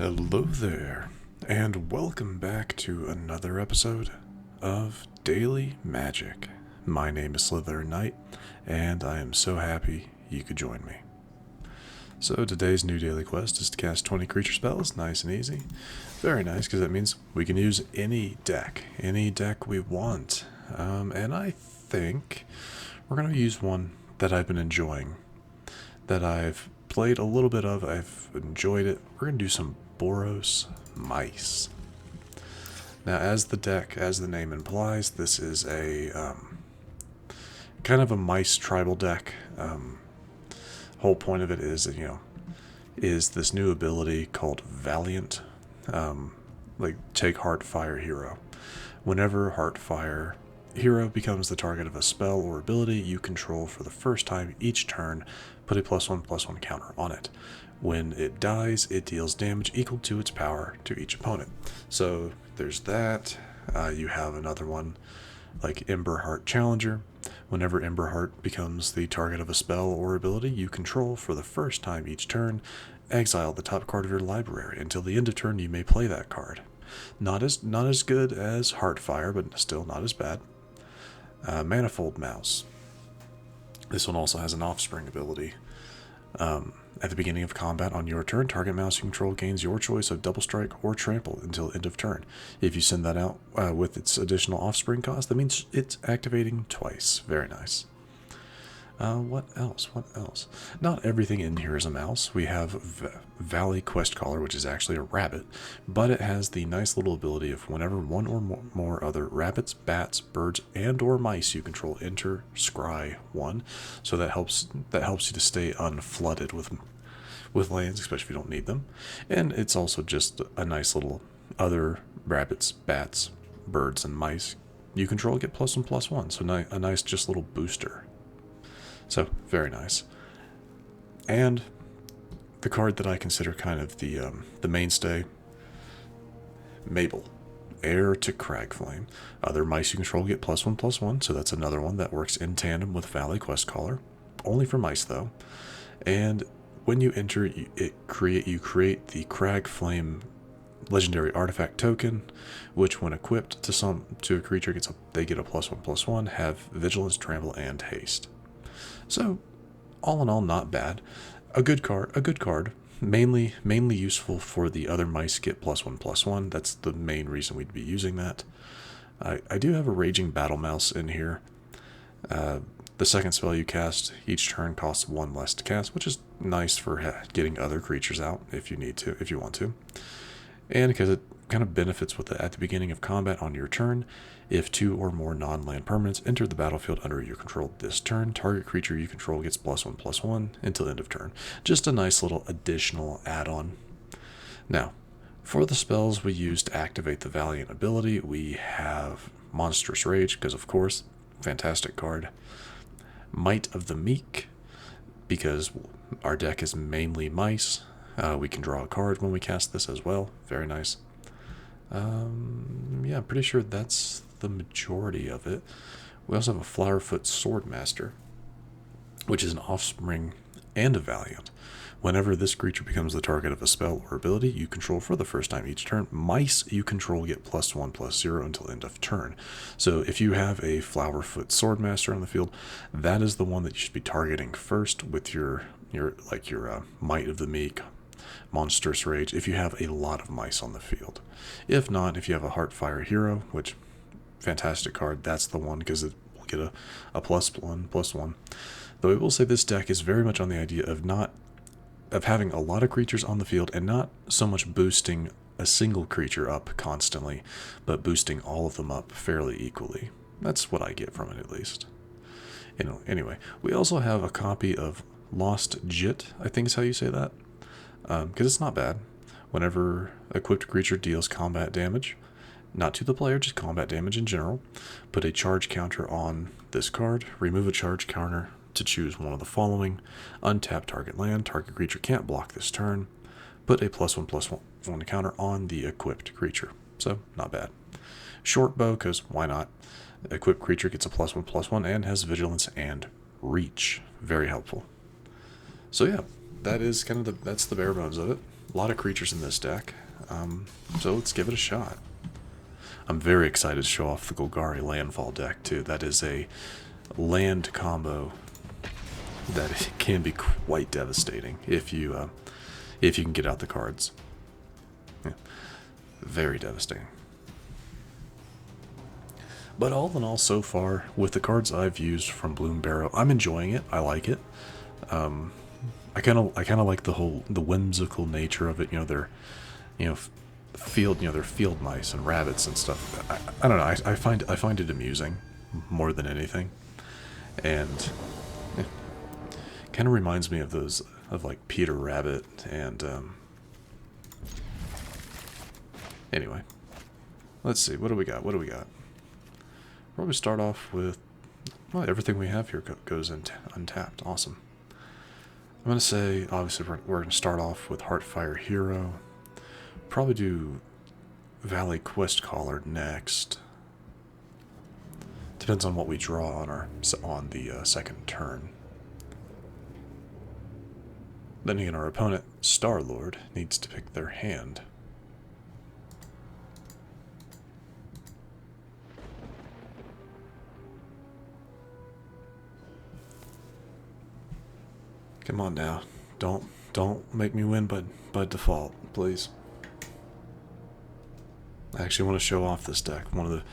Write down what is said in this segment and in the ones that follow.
Hello there, and welcome back to another episode of Daily Magic. My name is SlytherinKnight, and I am so happy you could join me. So today's new daily quest is to cast 20 creature spells, nice and easy. Very nice, because that means we can use any deck we want. And I think we're going to use one that I've been enjoying, that I've played a little bit of, I've enjoyed it. We're going to do some Boros Mice. Now, as the name implies, this is a kind of a mice tribal deck. Whole point of it is, is this new ability called Valiant. Like, take Heartfire Hero. Whenever Heartfire Hero becomes the target of a spell or ability you control for the first time each turn, put a +1/+1 counter on it. When it dies, it deals damage equal to its power to each opponent. So there's that. You have another one like Emberheart Challenger. Whenever Emberheart becomes the target of a spell or ability you control for the first time each turn, exile the top card of your library. Until the end of turn, you may play that card. Not as good as Heartfire, but still not as bad. Manifold Mouse. This one also has an offspring ability. At the beginning of combat on your turn, target mouse you control gains your choice of double strike or trample until end of turn. If you send that out with its additional offspring cost, that means it's activating twice. Very nice. What else? Not everything in here is a mouse. We have Valley Questcaller, which is actually a rabbit, but it has the nice little ability of whenever one or more other rabbits, bats, birds, and or mice you control enter scry 1. So that helps you to stay unflooded with lands, especially if you don't need them. And it's also just a nice little other rabbits, bats, birds, and mice you control get +1/+1. So a nice just little booster. So, very nice. And the card that I consider kind of the mainstay, Mabel, Heir to Cragflame. Other mice you control get +1/+1, so that's another one that works in tandem with Valley Questcaller. Only for mice, though. And when you enter, you create the Cragflame legendary artifact token, which when equipped to a creature they get a +1/+1, have vigilance, trample, and haste. So, all in all, not bad. A good card. Mainly useful for the other mice get +1/+1. That's the main reason we'd be using that. I do have a Raging Battle Mouse in here. The second spell you cast each turn costs 1 less to cast, which is nice for getting other creatures out if you want to. And because it kind of benefits with it at the beginning of combat on your turn. If 2 or more non-land permanents enter the battlefield under your control this turn, target creature you control gets +1/+1 until end of turn. Just a nice little additional add-on. Now, for the spells we use to activate the Valiant ability, we have Monstrous Rage, because of course, fantastic card. Might of the Meek, because our deck is mainly mice. We can draw a card when we cast this as well. Very nice. Yeah, I'm pretty sure that's the majority of it. We also have a Flowerfoot Swordmaster, which is an offspring and a Valiant. Whenever this creature becomes the target of a spell or ability you control for the first time each turn, mice you control get +1/+0 until end of turn. So if you have a Flowerfoot Swordmaster on the field, that is the one that you should be targeting first with your Might of the Meek, Monstrous Rage, if you have a lot of mice on the field. If not, if you have a Heartfire Hero, which, fantastic card, that's the one, because it will get a +1/+1. Though I will say this deck is very much on the idea of having a lot of creatures on the field and not so much boosting a single creature up constantly, but boosting all of them up fairly equally. That's what I get from it, at least. Anyway, we also have a copy of Lost Jitte, I think is how you say that. Because it's not bad. Whenever equipped creature deals combat damage, not to the player, just combat damage in general, put a charge counter on this card, remove a charge counter to choose one of the following, untap target land, target creature can't block this turn, put a +1/+1 counter on the equipped creature. So, not bad. Short bow, because why not? Equipped creature gets a +1/+1 and has vigilance and reach. Very helpful. So yeah, that is kind of that's the bare bones of it. A lot of creatures in this deck, so let's give it a shot. I'm very excited to show off the Golgari Landfall deck too. That is a land combo that can be quite devastating if you can get out the cards. Yeah. Very devastating. But all in all, so far, with the cards I've used from Bloomburrow, I'm enjoying it. I like it. I kind of like the whimsical nature of it. You know, they're, they're field mice and rabbits and stuff. I don't know. I find it amusing more than anything, and yeah, kind of reminds me of those like Peter Rabbit and anyway. Let's see. What do we got? Probably start off with, well, everything we have here goes untapped. Awesome. I'm going to say, obviously, we're going to start off with Heartfire Hero. Probably do Valley Questcaller next. Depends on what we draw on the second turn. Then again, our opponent, Star-Lord, needs to pick their hand. Come on now. Don't make me win by default, please. I actually want to show off this deck. One of the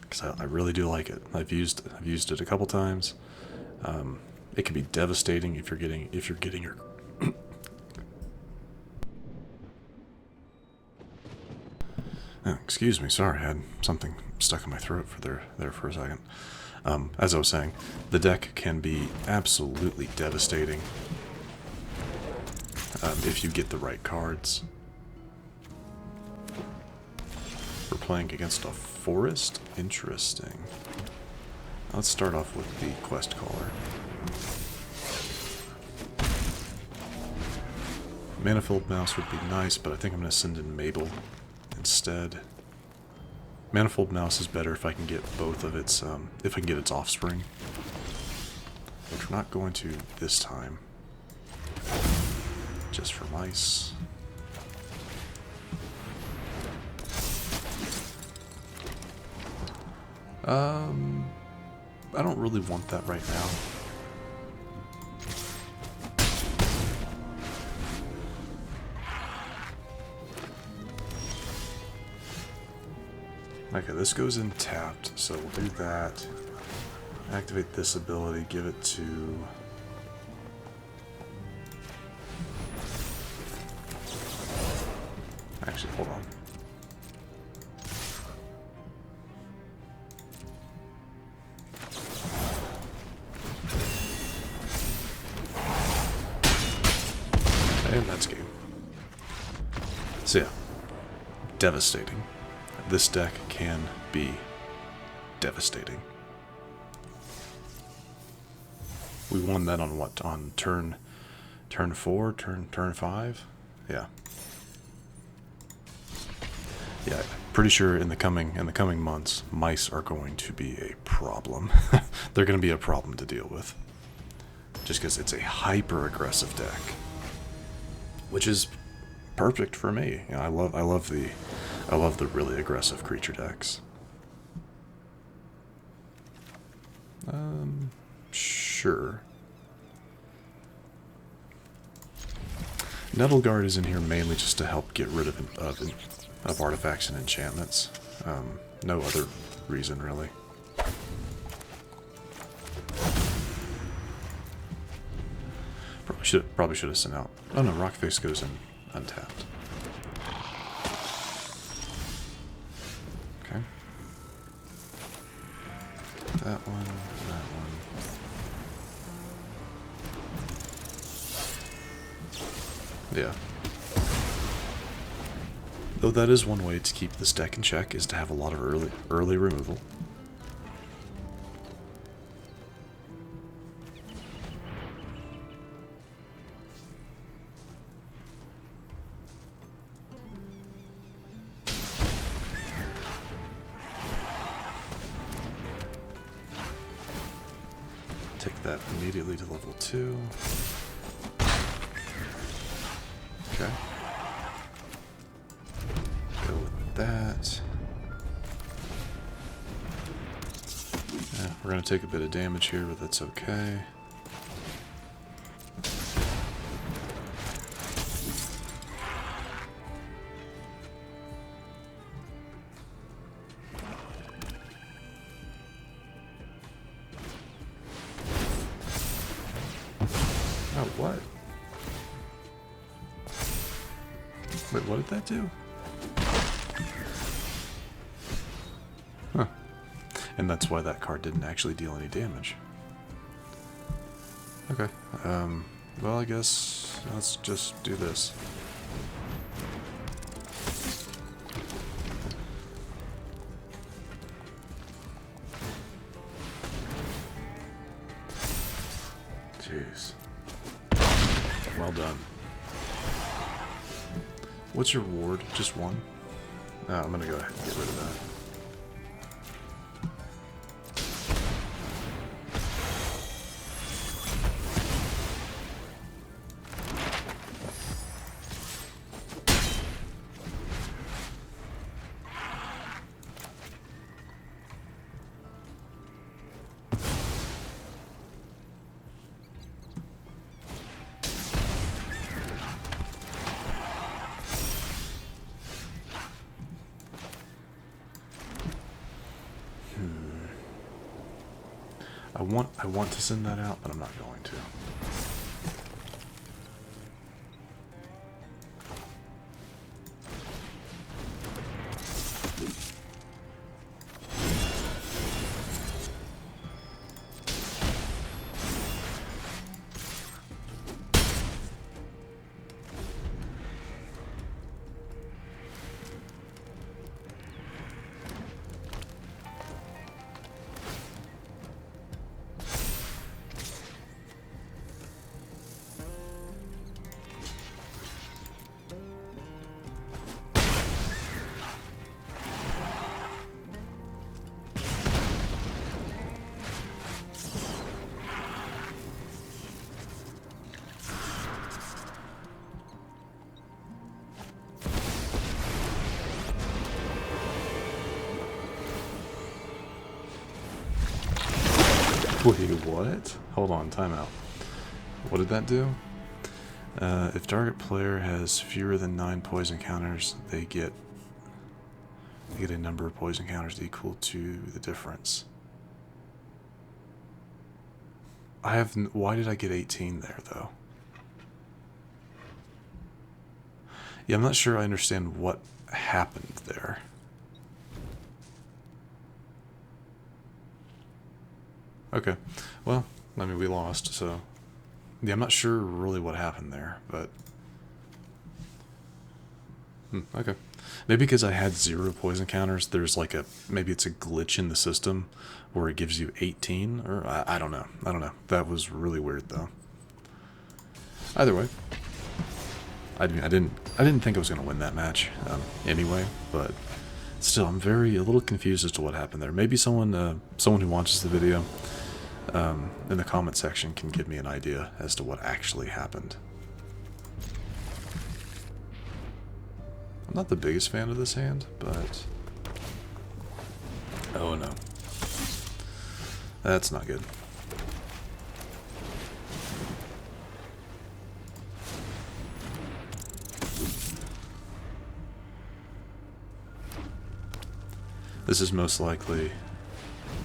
because I really do like it. I've used it a couple times. It can be devastating if you're getting your oh, excuse me, sorry, I had something stuck in my throat there for a second. As I was saying, the deck can be absolutely devastating if you get the right cards. We're playing against a forest? Interesting. Let's start off with the Questcaller. Manifold Mouse would be nice, but I think I'm going to send in Mabel instead. Manifold Mouse is better if I can get both of its, if I can get its offspring. Which we're not going to this time. Just for mice. I don't really want that right now. Okay, this goes in tapped, so we'll do that. Activate this ability, give it to... Actually, hold on. And that's game. So yeah, devastating. This deck can be devastating. We won that on what? On turn 4, turn 5? Yeah. Yeah, pretty sure in the coming months, mice are going to be a problem. They're going to be a problem to deal with. Just because it's a hyper aggressive deck. Which is perfect for me. You know, I love the really aggressive creature decks. Sure. Nettle Guard is in here mainly just to help get rid of artifacts and enchantments. No other reason really. Probably should have sent out. Oh no, Rockface goes in untapped. Okay. That one, that one. Yeah. Though that is one way to keep this deck in check, is to have a lot of early removal. Take that immediately to level 2. Okay. Go with that. Yeah, we're going to take a bit of damage here, but that's okay. Oh, what? Wait, what did that do? Huh. And that's why that card didn't actually deal any damage. Okay. Well, I guess let's just do this. Jeez. Well done. What's your ward? Just one? Oh, I'm gonna go ahead and get rid of that. I want to send that out, but I'm not going to. Wait, what? Hold on, timeout. What did that do? If target player has fewer than 9 poison counters, they get a number of poison counters equal to the difference. Why did I get 18 there, though? Yeah, I'm not sure I understand what happened there. Okay, well, I mean, we lost, so... Yeah, I'm not sure really what happened there, but... okay. Maybe because I had 0 poison counters, there's like a... Maybe it's a glitch in the system where it gives you 18, or... I don't know. I don't know. That was really weird, though. Either way. I didn't think I was going to win that match, anyway, but... Still, I'm a little confused as to what happened there. Maybe someone who watches the video... in the comment section can give me an idea as to what actually happened. I'm not the biggest fan of this hand, but... Oh no. That's not good. This is most likely,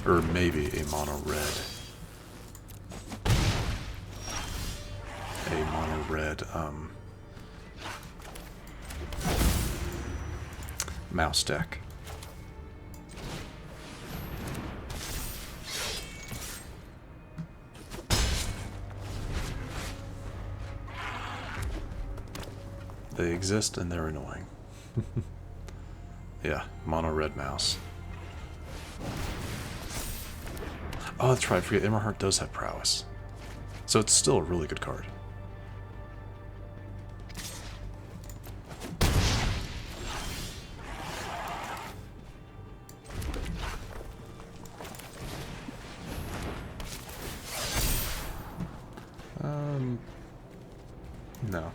or maybe, a mono red. A mono red mouse deck. They exist and they're annoying. Yeah, mono red mouse. Oh, that's right, I forget, Emberheart does have prowess. So it's still a really good card. No.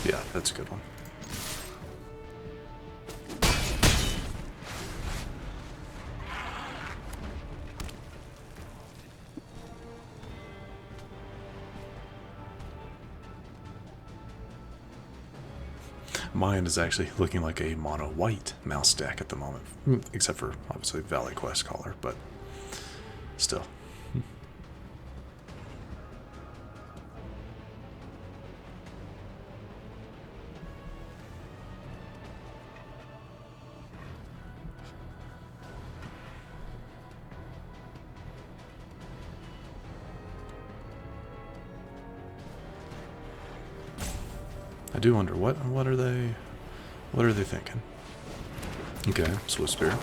Yeah, that's a good one. Mine is actually looking like a mono white mouse deck at the moment, except for obviously Valley Questcaller, but still. I do wonder what are they thinking? Okay, Swift Spear.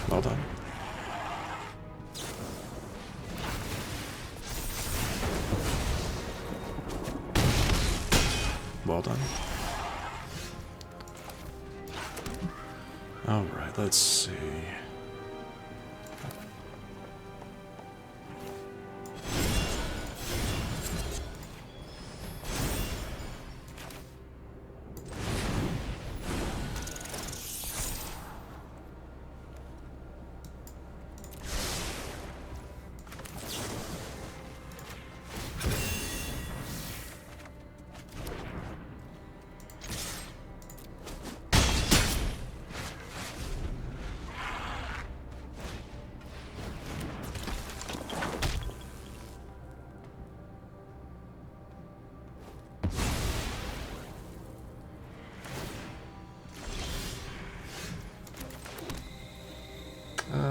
Well done. Well done. Alright, let's see.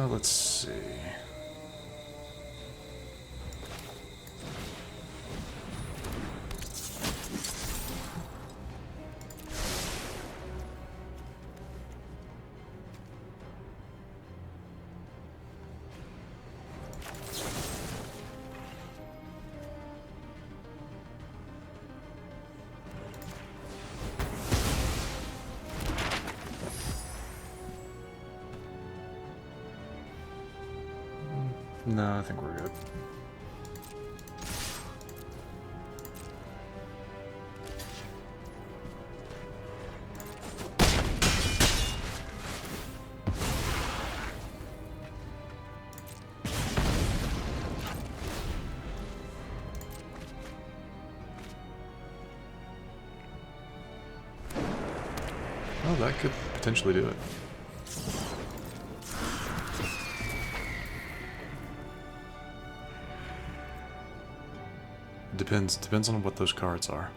Let's see. No, I think we're good. Oh, that could potentially do it. Depends on what those cards are.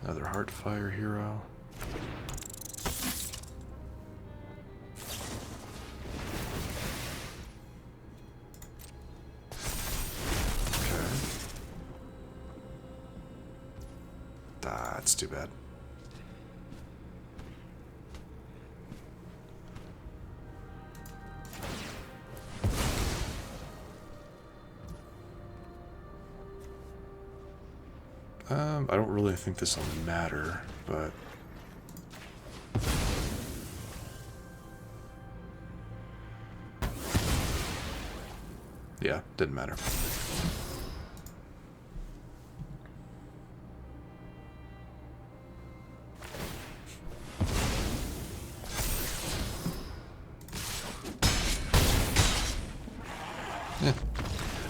Another Heartfire Hero. Okay. That's too bad. I don't really think this will matter, but... yeah, didn't matter. Yeah,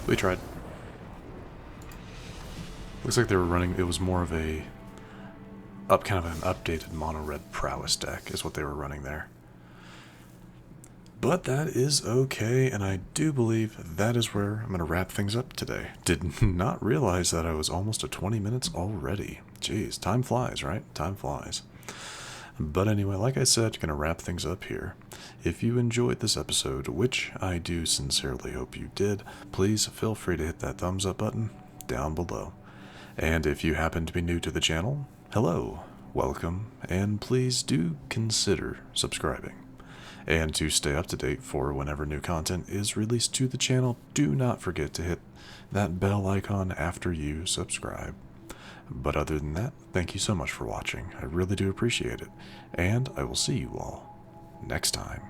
we tried. Looks like they were running, it was more of a kind of an updated mono red prowess deck is what they were running there. But that is okay, and I do believe that is where I'm going to wrap things up today. Did not realize that I was almost at 20 minutes already. Jeez, time flies, right? Time flies. But anyway, like I said, going to wrap things up here. If you enjoyed this episode, which I do sincerely hope you did, please feel free to hit that thumbs up button down below. And if you happen to be new to the channel, hello, welcome, and please do consider subscribing. And to stay up to date for whenever new content is released to the channel, do not forget to hit that bell icon after you subscribe. But other than that, thank you so much for watching. I really do appreciate it, and I will see you all next time.